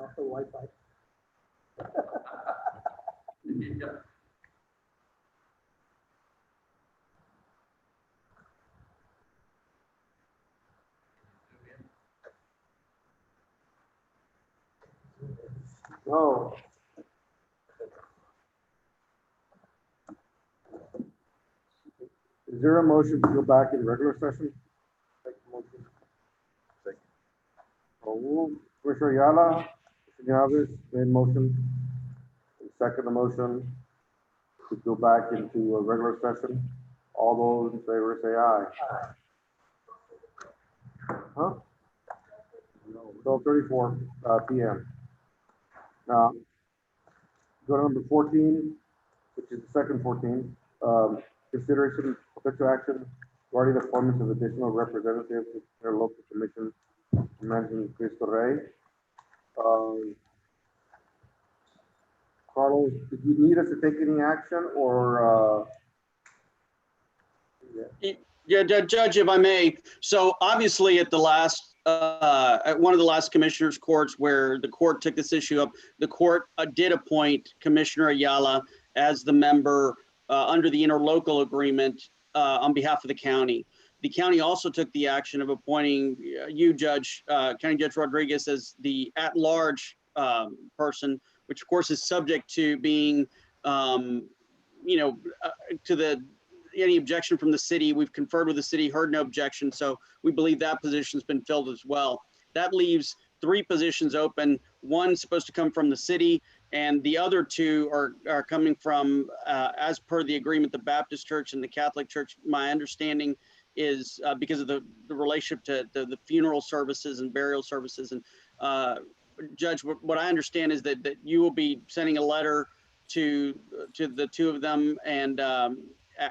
off the Wi-Fi. No. Is there a motion to go back in regular session? Motion. Second. Commissioner Ayala, Commissioner Alves, made motion. Second the motion to go back into a regular session. All those in favor say aye. Huh? 12:34 p.m. Now, go to number 14, which is the second 14. Consideration potential action regarding the appointments of additional representatives to their local commission managing Cristo Rey. Carlos, did you need us to take any action or? Yeah, Judge, if I may. So obviously at the last, at one of the last commissioners' courts where the court took this issue up, the court did appoint Commissioner Ayala as the member under the interlocal agreement on behalf of the county. The county also took the action of appointing you, Judge, County Judge Rodriguez, as the at-large person, which of course is subject to being, you know, to the any objection from the city. We've conferred with the city, heard no objection. So we believe that position's been filled as well. That leaves 3 positions open. One's supposed to come from the city, and the other 2 are coming from, as per the agreement, the Baptist Church and the Catholic Church. My understanding is because of the relationship to the funeral services and burial services. And Judge, what I understand is that you will be sending a letter to the 2 of them and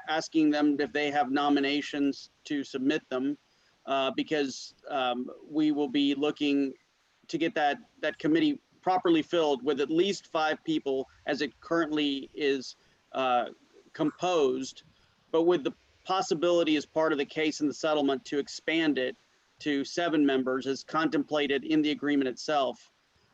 asking them if they have nominations to submit them, because we will be looking to get that committee properly filled with at least 5 people as it currently is composed, but with the possibility as part of the case in the settlement to expand it to 7 members as contemplated in the agreement itself.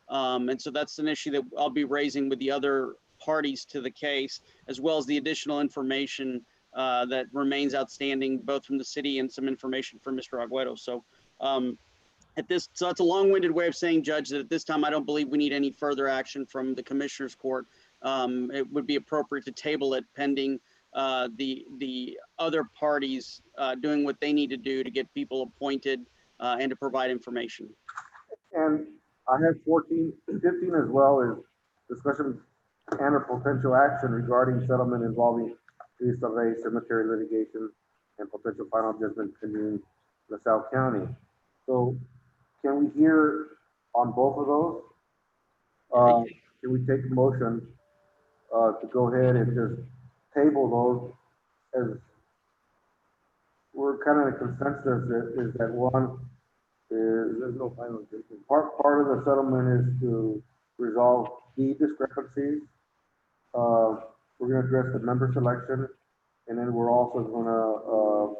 And so that's an issue that I'll be raising with the other parties to the case, as well as the additional information that remains outstanding, both from the city and some information from Mr. Agüero. So so that's a long-winded way of saying, Judge, that at this time, I don't believe we need any further action from the Commissioner's Court. It would be appropriate to table it pending the other parties doing what they need to do to get people appointed and to provide information. And I have 14, 15 as well as discussion and a potential action regarding settlement involving Cristo Rey cemetery litigation and potential final judgment pending LaSalle County. So can we hear on both of those? Can we take a motion to go ahead and just table those, as we're kind of in a consensus is that one is there's no final judgment. Part of the settlement is to resolve deed discrepancies. We're going to address the member selection, and then we're also going to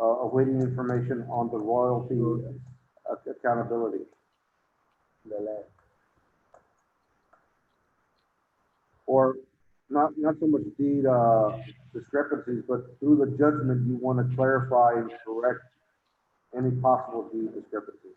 awaiting information on the royalty accountability. Or not so much deed discrepancies, but through the judgment you want to clarify and correct any possible deed discrepancies.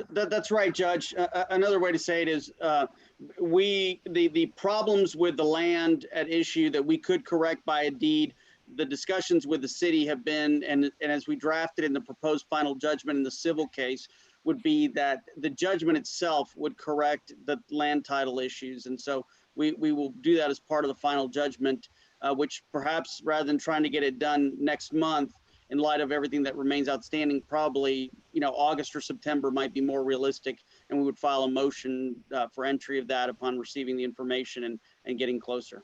That's right, Judge. Another way to say it is the problems with the land at issue that we could correct by a deed, the discussions with the city have been, and as we drafted in the proposed final judgment in the civil case, would be that the judgment itself would correct the land title issues. And so we will do that as part of the final judgment, which perhaps rather than trying to get it done next month, in light of everything that remains outstanding, probably, you know, August or September might be more realistic, and we would file a motion for entry of that upon receiving the information and getting closer.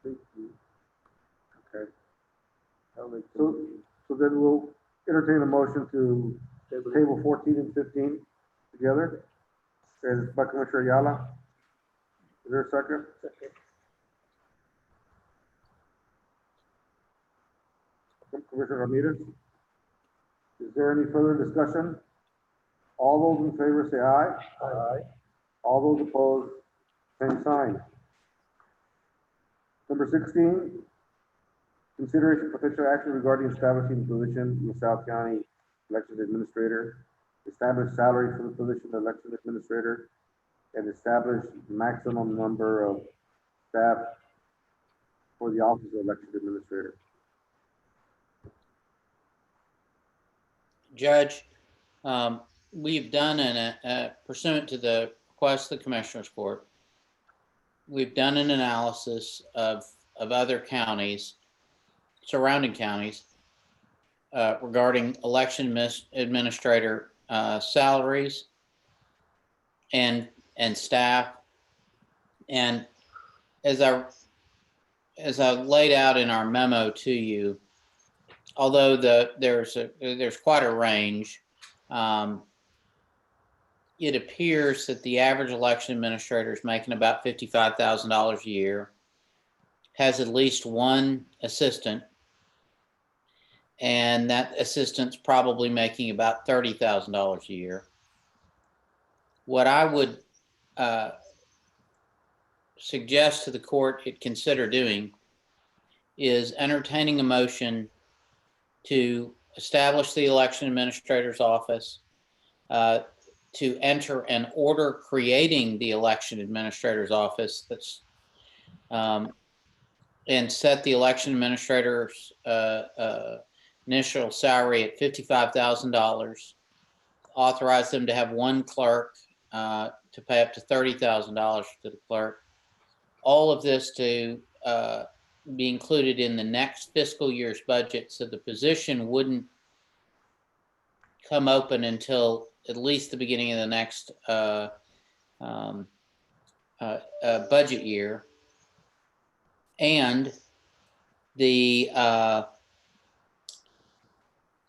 Thank you. Okay. So then we'll entertain a motion to table 14 and 15 together. And by Commissioner Ayala. Is there a second? Second. Commissioner Ramirez. Is there any further discussion? All those in favor say aye. Aye. All those opposed, same sign. Number 16, consideration potential action regarding establishing position in LaSalle County Election Administrator, establish salary for the position of Election Administrator, and establish maximum number of staff for the office of Election Administrator. Judge, we've done pursuant to the request of the Commissioners Court, we've done an analysis of other counties, surrounding counties, regarding election administrator salaries and staff. And as I laid out in our memo to you, although there's quite a range, it appears that the average election administrator is making about $55,000 a year, has at least one assistant, and that assistant's probably making about $30,000 a year. What I would suggest to the court it consider doing is entertaining a motion to establish the election administrator's office, to enter an order creating the election administrator's office that's and set the election administrator's initial salary at $55,000, authorize them to have one clerk, to pay up to $30,000 to the clerk. All of this to be included in the next fiscal year's budget, so the position wouldn't come open until at least the beginning of the next budget year. And the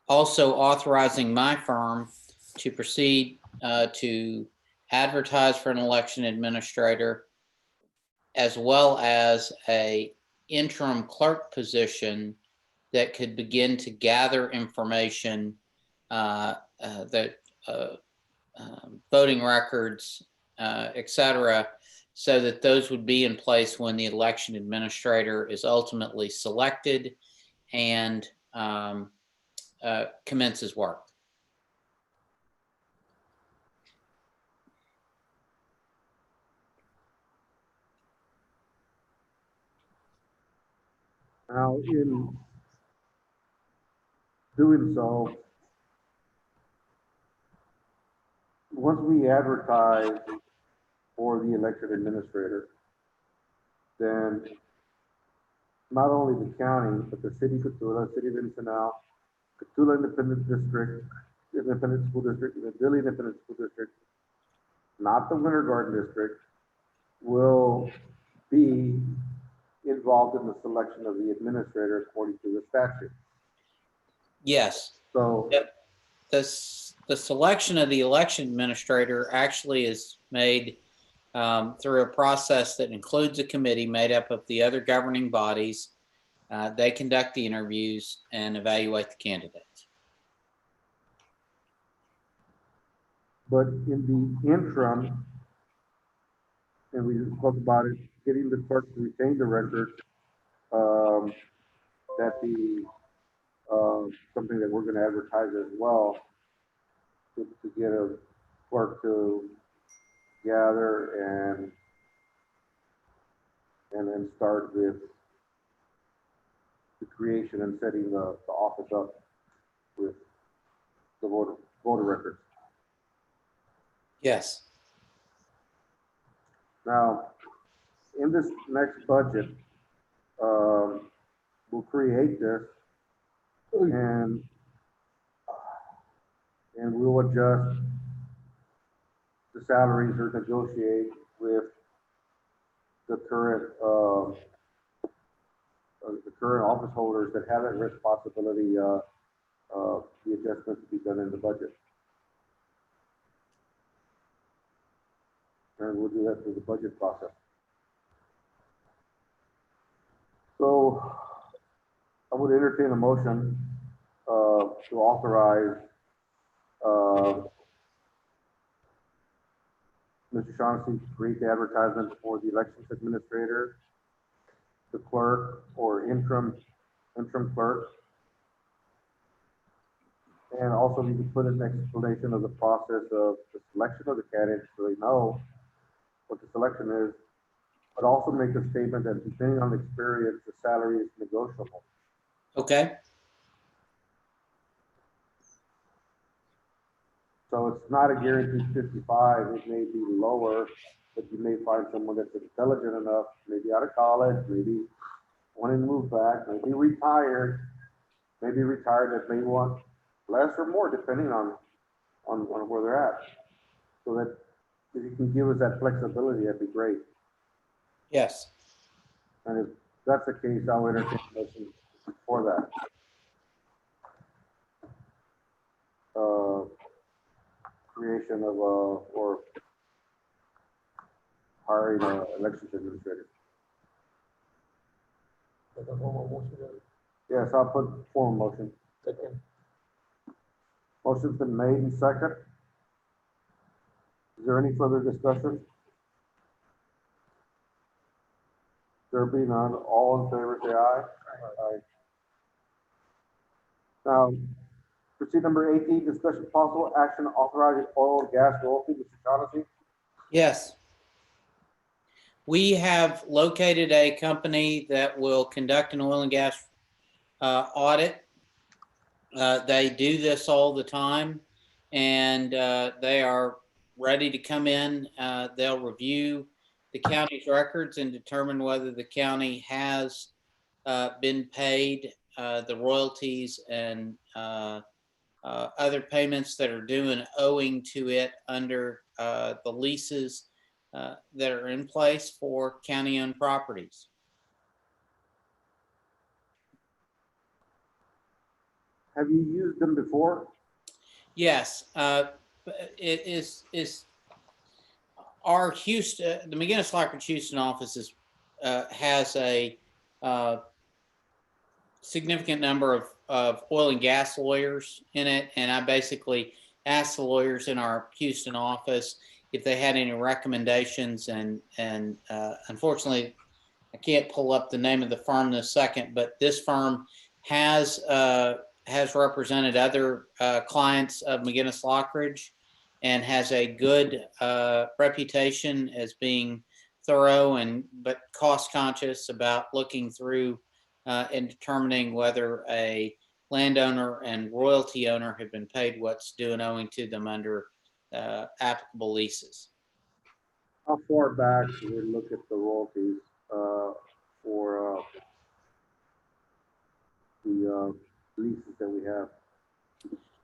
also authorizing my firm to proceed to advertise for an election administrator, as well as a interim clerk position that could begin to gather information, voting records, et cetera, so that those would be in place when the election administrator is ultimately selected and commences work. Now, in doing so, once we advertise for the election administrator, then not only the county, but the city of Cotulla, city of Ensenada, Cotulla Independent District, Independent School District, and the Dilley Independent School District, not the Winter Garden District, will be involved in the selection of the administrator according to the statute. Yes. So the selection of the election administrator actually is made through a process that includes a committee made up of the other governing bodies. They conduct the interviews and evaluate the candidates. but in the interim, and we spoke about it, getting the clerk to retain the record, that the something that we're going to advertise as well, to get a clerk to gather and then start with the creation and setting the office up with the voter records. Yes. Now, in this next budget, we'll create this and we'll adjust the salaries or negotiate with the current office holders that have that responsibility, the adjustments to be done in the budget. And we'll do that through the budget process. So I would entertain a motion to authorize Mr. Shaughnessy create the advertisement for the elections administrator, the clerk, or interim clerk. And also we could put an explanation of the process of the selection of the candidates so they know what the selection is, but also make a statement that depending on the experience, the salary is negotiable. Okay. So it's not a guaranteed 55, it may be lower, but you may find someone that's intelligent enough, maybe out of college, maybe wanting to move back, maybe retired that may want less or more depending on where they're at. So that if you can give us that flexibility, that'd be great. Yes. And if that's the case, I'll entertain a motion for that. Creation of or hiring an elections administrator. Yes, I'll put formal motion. Second. Motion's been made and second. Is there any further discussion? There be none, all in favor say aye. Aye. Now, proceed number 18, discussion possible action authorizing oil and gas royalty, Mr. Shaughnessy. Yes. We have located a company that will conduct an oil and gas audit. They do this all the time, and they are ready to come in. They'll review the county's records and determine whether the county has been paid the royalties and other payments that are due and owing to it under the leases that are in place for county-owned properties. Have you used them before? Yes, it is our Houston, the McGinnis-Lockridge Houston office has a significant number of oil and gas lawyers in it, and I basically asked the lawyers in our Houston office if they had any recommendations, and unfortunately, I can't pull up the name of the firm this second, but this firm has represented other clients of McGinnis-Lockridge and has a good reputation as being thorough but cost conscious about looking through and determining whether a landowner and royalty owner have been paid what's due and owing to them under applicable leases. How far back do we look at the royalties for the leases that we have?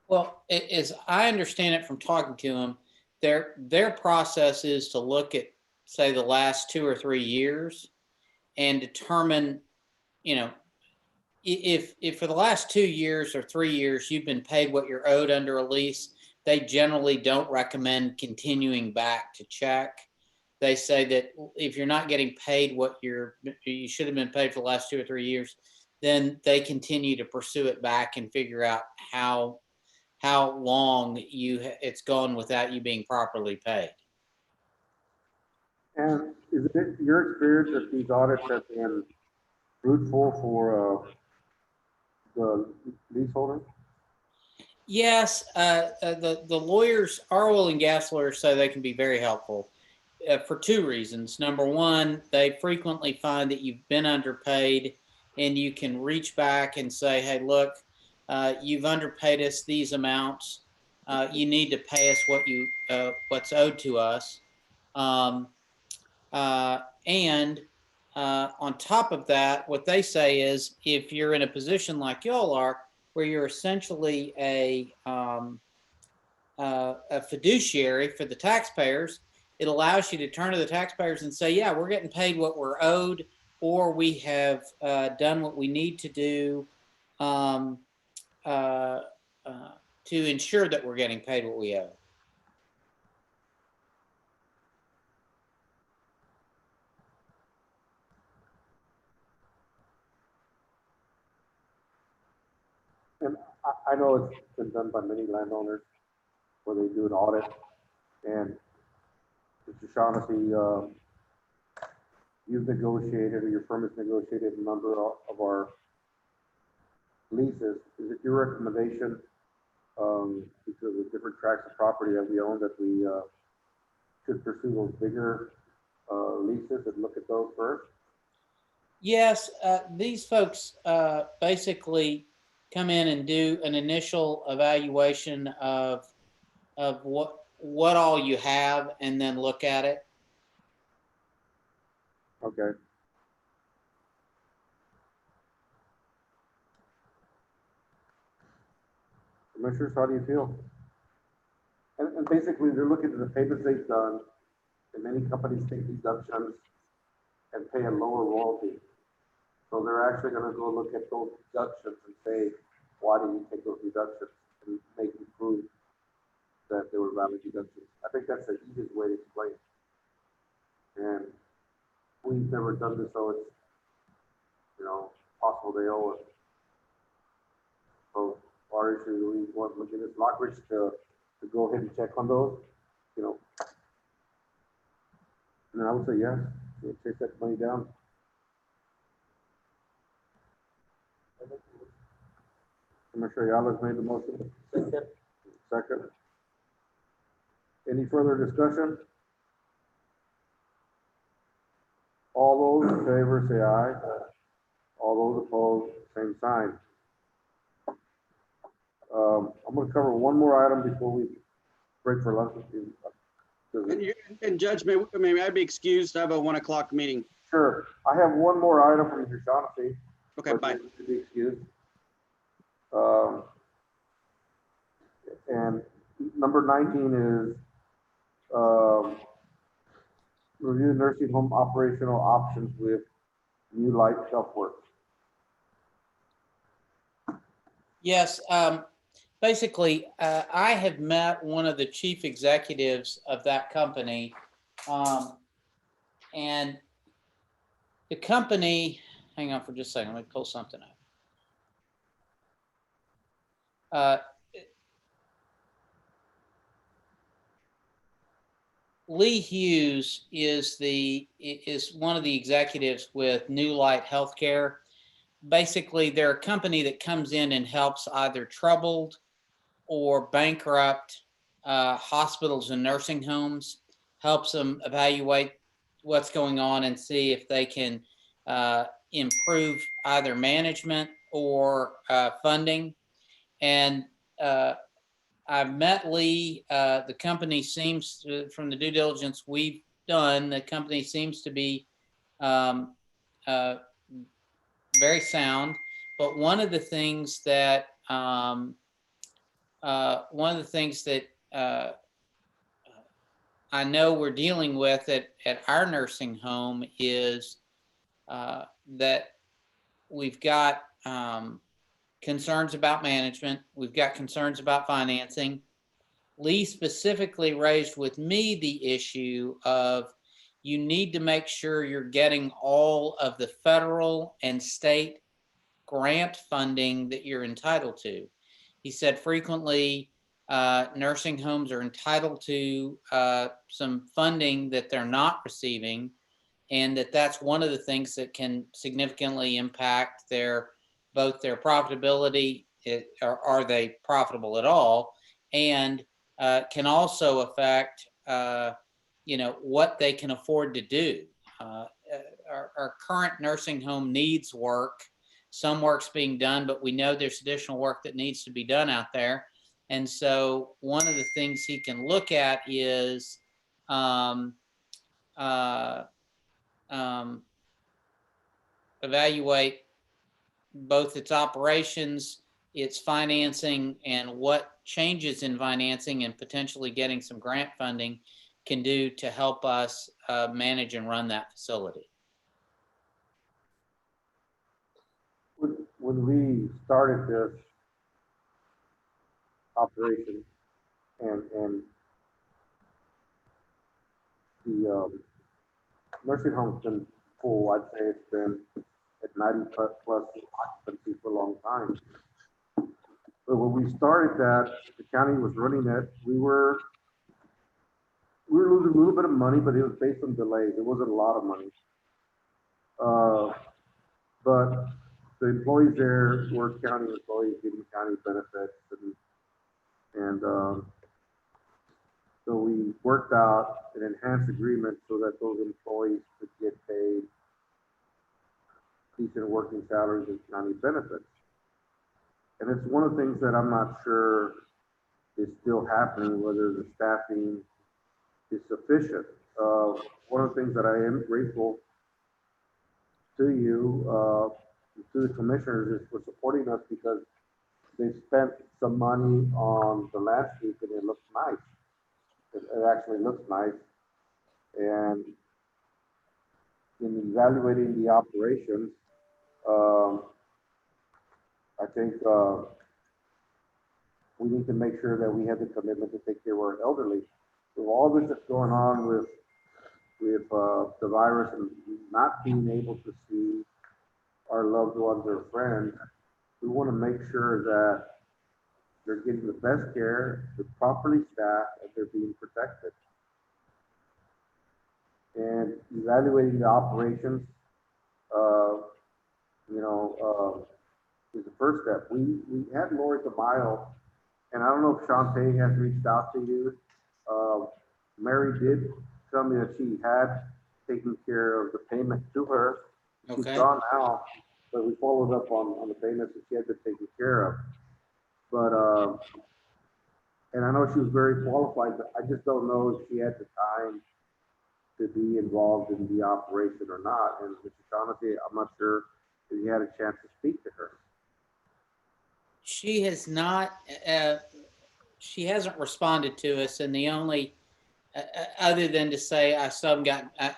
Well, as I understand it from talking to them, their process is to look at, say, the last 2 or 3 years and determine, if for the last 2 years or 3 years you've been paid what you're owed under a lease, they generally don't recommend continuing back to check. They say that if you're not getting paid what you should have been paid for the last 2 or 3 years, then they continue to pursue it back and figure out how long it's gone without you being properly paid. And is it your experience that these audits have been fruitful for the leaseholder? Yes, the lawyers, our oil and gas lawyers, say they can be very helpful for 2 reasons. Number one, they frequently find that you've been underpaid, and you can reach back and say, "Hey, look, you've underpaid us these amounts. You need to pay us what's owed to us." And on top of that, what they say is, if you're in a position like y'all are, where you're essentially a fiduciary for the taxpayers, it allows you to turn to the taxpayers and say, "Yeah, we're getting paid what we're owed, or we have done what we need to do to ensure that we're getting paid what we owe." And I know it's been done by many landowners where they do an audit, and Mr. Shaughnessy, you've negotiated, or your firm has negotiated a number of our leases. Is it your recommendation, because of different tracts of property that we own, that we should pursue those bigger leases and look at those first? Yes, these folks basically come in and do an initial evaluation of what all you have, and then look at it. Okay. Commissioners, how do you feel? And basically, they're looking at the payments they've done, and many companies take deductions and pay a lower royalty. So they're actually gonna go look at those deductions and say, why did you take those deductions? And make you prove that they were valid deductions. I think that's the easiest way to explain it. And we've never done this, so it's, possible they owe us. So our issue, we want McGinnis Lockridge to go ahead and check on those, and then I would say, yes, we'll take that money down. Commissioner Ayala's made the motion. Second. Any further discussion? All those in favor say aye. All those opposed, same sign. I'm gonna cover one more item before we break for lunch. And Judge, may I be excused? I have a 1 o'clock meeting. Sure, I have one more item from Mr. Shaughnessy. Okay, bye. To be excused. And number 19 is, review nursing home operational options with New Light Health Works. Yes, basically, I have met one of the chief executives of that company, and the company, hang on for just a second, let me pull something up. Lee Hughes is one of the executives with New Light Healthcare. Basically, they're a company that comes in and helps either troubled or bankrupt hospitals and nursing homes, helps them evaluate what's going on and see if they can improve either management or funding. And I've met Lee. The company seems to, from the due diligence we've done, the company seems to be very sound. But one of the things that I know we're dealing with at our nursing home is that we've got concerns about management. We've got concerns about financing. Lee specifically raised with me the issue of you need to make sure you're getting all of the federal and state grant funding that you're entitled to. He said frequently nursing homes are entitled to some funding that they're not receiving, and that's one of the things that can significantly impact both their profitability, are they profitable at all, and can also affect what they can afford to do. Our current nursing home needs work. Some work's being done, but we know there's additional work that needs to be done out there. And so one of the things he can look at is evaluate both its operations, its financing, and what changes in financing and potentially getting some grant funding can do to help us manage and run that facility. When we started this operation and the nursing home's been full, I'd say it's been at 90 plus occupancy for a long time. But when we started that, the county was running it. We were we were losing a little bit of money, but it was based on delays. It wasn't a lot of money. But the employees there were county employees getting county benefits, and so we worked out an enhanced agreement so that those employees could get paid decent working salaries and county benefits. And it's one of the things that I'm not sure is still happening, whether the staffing is sufficient. One of the things that I am grateful to you, to the commissioners, is for supporting us because they spent some money on the landscape and it looks nice. It actually looks nice. And in evaluating the operations, I think we need to make sure that we have the commitment to take care of our elderly. With all this that's going on with the virus and not being able to see our loved ones or friends, we want to make sure that they're getting the best care, they're properly staffed, and they're being protected. And evaluating the operations, is the first step. We had Lori Tamayo, and I don't know if Shantae has reached out to you. Mary did tell me that she had taken care of the payment to her. She's Okay. gone now, but we followed up on the payments that she had been taken care of. But and I know she was very qualified, but I just don't know if she had the time to be involved in the operation or not. And Mr. Shaughnessy, I'm not sure if you had a chance to speak to her. She has not, she hasn't responded to us, and the only, other than to say I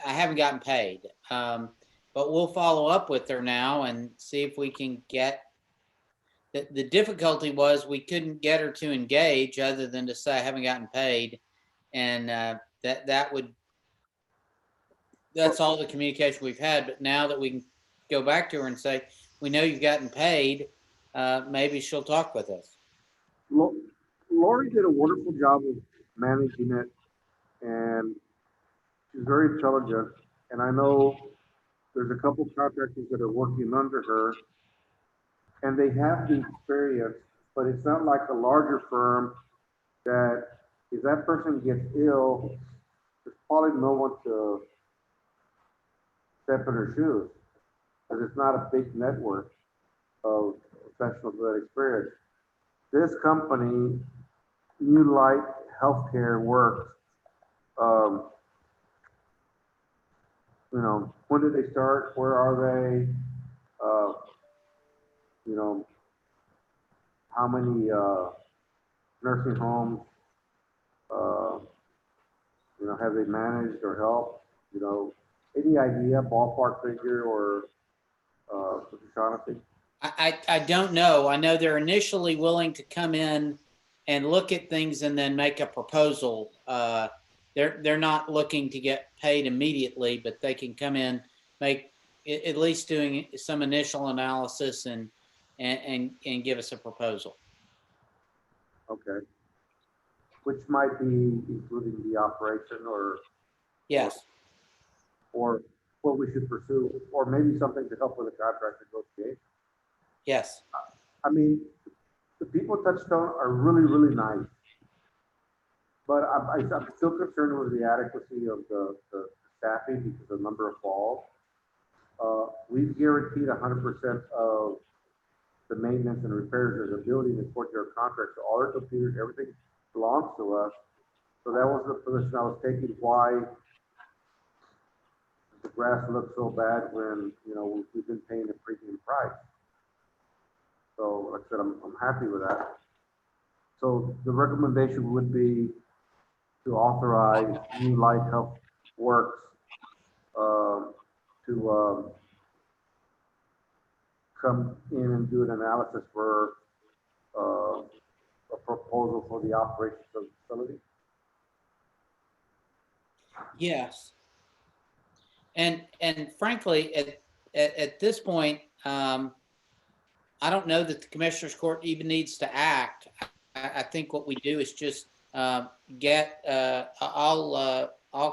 haven't gotten paid. But we'll follow up with her now and see if we can get. The difficulty was we couldn't get her to engage, other than to say I haven't gotten paid, and that's all the communication we've had. But now that we can go back to her and say we know you've gotten paid, maybe she'll talk with us. Lori did a wonderful job of managing it, and she's very intelligent. And I know there's a couple contractors that are working under her, and they have the experience, but it's not like a larger firm that if that person gets ill, there's probably no one to step in her shoes, because it's not a big network of professionals with that experience. This company, New Light Healthcare Works, when did they start? Where are they? How many nursing homes, have they managed or helped? Any idea, ballpark figure, or Mr. Shaughnessy? I don't know. I know they're initially willing to come in and look at things and then make a proposal. They're not looking to get paid immediately, but they can come in, make at least doing some initial analysis and give us a proposal. Okay. Which might be including the operation, or yes, or what we should pursue, or maybe something to help with the contract negotiation. yes. I mean, the people at Touchstone are really, really nice, but I'm still concerned with the adequacy of the staffing because of the number of falls. We've guaranteed 100% of the maintenance and repairs of the building in courtyard contract. So all our computers, everything belongs to us. So that was the position I was taking. Why the grass looks so bad when we've been paying a premium price. So like I said, I'm happy with that. So the recommendation would be to authorize New Light Health Works to come in and do an analysis for a proposal for the operations of the facility. Yes. And frankly, at this point, I don't know that the Commissioners Court even needs to act. I think what we do is just I'll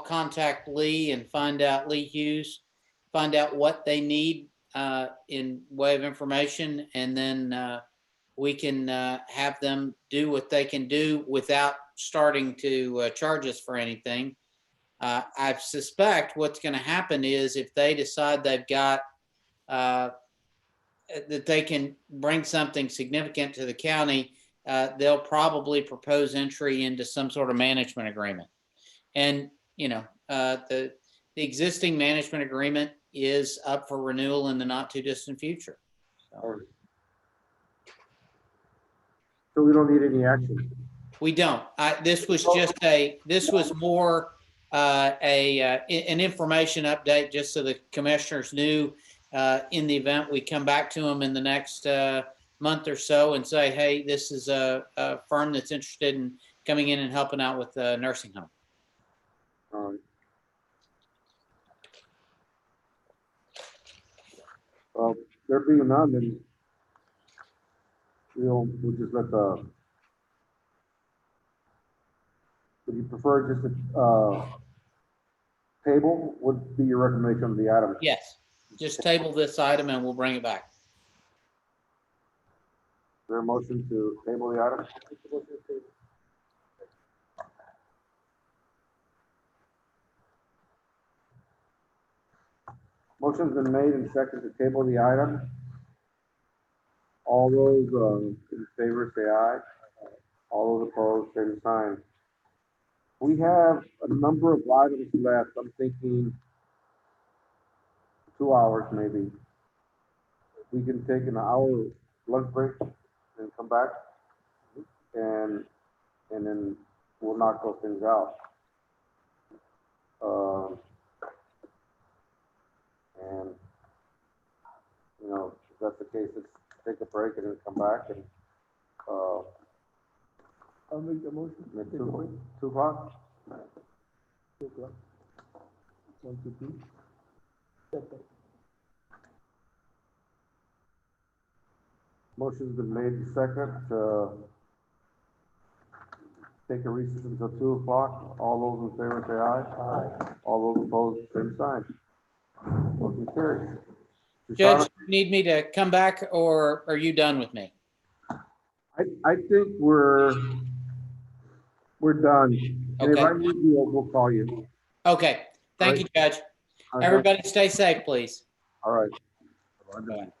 contact Lee and find out, Lee Hughes, find out what they need in way of information, and then we can have them do what they can do without starting to charge us for anything. I suspect what's going to happen is if they decide they've got that they can bring something significant to the county, they'll probably propose entry into some sort of management agreement. And, you know, the existing management agreement is up for renewal in the not too distant future. So we don't need any action. We don't. This was more an information update, just so the commissioners knew in the event we come back to them in the next month or so and say, hey, this is a firm that's interested in coming in and helping out with the nursing home. All right. Well, there being none, then we'll just let the. Would you prefer just a table? What would be your recommendation on the item? Yes, just table this item and we'll bring it back. Is there a motion to table the item? Motion's been made and seconded to table the item. All those in favor say aye. All those opposed, same sign. We have a number of items left. I'm thinking 2 hours maybe. We can take an hour lunch break and come back, and then we'll knock those things out. And you know, if that's the case, let's take a break and then come back and I'll make the motion. make 2 o'clock. 2 o'clock. 1 to 2. Second. Motion's been made and second to take a recess until 2 o'clock. All those in favor say aye. Aye. All those opposed, same sign. Motion carries. Judge, you need me to come back, or are you done with me? I think we're done. And if Okay. I need you, we'll call you. Okay. Thank you, Judge. All right. Everybody stay safe, please. All right. Bye.